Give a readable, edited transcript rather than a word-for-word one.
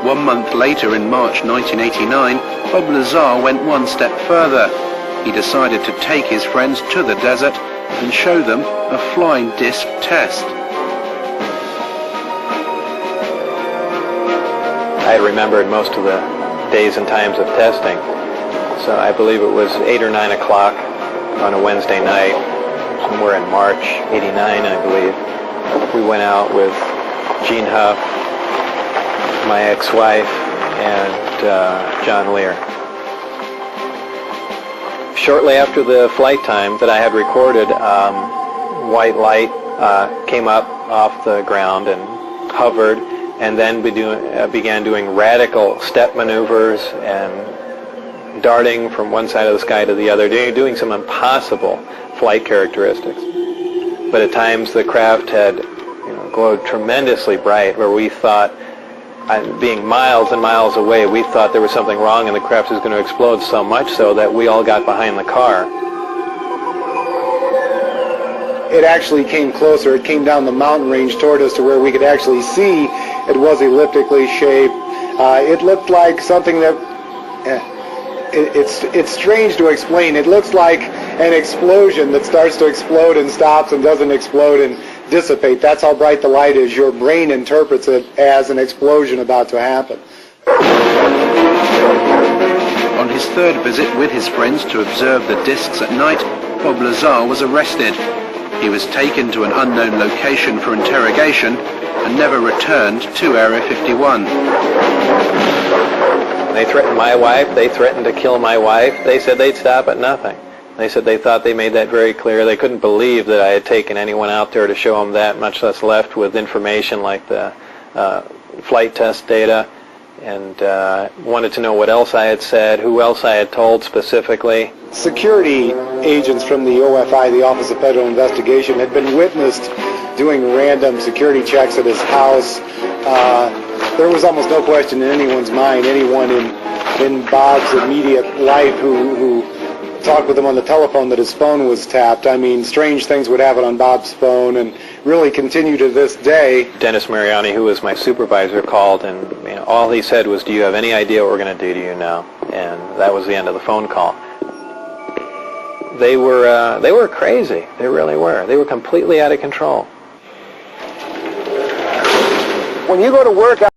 1 month later, in March 1989, Bob Lazar went one step further. He decided to take his friends to the desert and show them a flying disc test. I remembered most of the days and times of testing. So I believe it was 8 or 9 o'clock on a Wednesday night, somewhere in March '89, I believe. We went out with Gene Huff, my ex-wife, and John Lear. Shortly after the flight time that I had recorded, white light came up off the ground and hovered, and then began doing radical step maneuvers and darting from one side of the sky to the other, doing some impossible flight characteristics. But at times the craft had glowed tremendously bright, where we thought, being miles and miles away, we thought there was something wrong and the craft was going to explode, so much so that we all got behind the car. It actually came closer. It came down the mountain range toward us to where we could actually see it was elliptically shaped. It looked like something that, it's strange to explain. It looks like an explosion that starts to explode and stops and doesn't explode and dissipate. That's how bright the light is. Your brain interprets it as an explosion about to happen. On his third visit with his friends to observe the discs at night, Bob Lazar was arrested. He was taken to an unknown location for interrogation and never returned to Area 51. They threatened my wife. They threatened to kill my wife. They said they'd stop at nothing. They said they thought they made that very clear. They couldn't believe that I had taken anyone out there to show them that, much less left with information like the flight test data, and wanted to know what else I had said, who else I had told specifically. Security agents from the OFI, the Office of Federal Investigation, had been witnessed doing random security checks at his house. There was almost no question in anyone's mind, anyone in Bob's immediate life who talked with him on the telephone, that his phone was tapped. I mean, strange things would happen on Bob's phone and really continue to this day. Dennis Mariani, who was my supervisor, called, and all he said was, "Do you have any idea what we're going to do to you now?" And that was the end of the phone call. They were crazy. They really were. They were completely out of control. When you go to work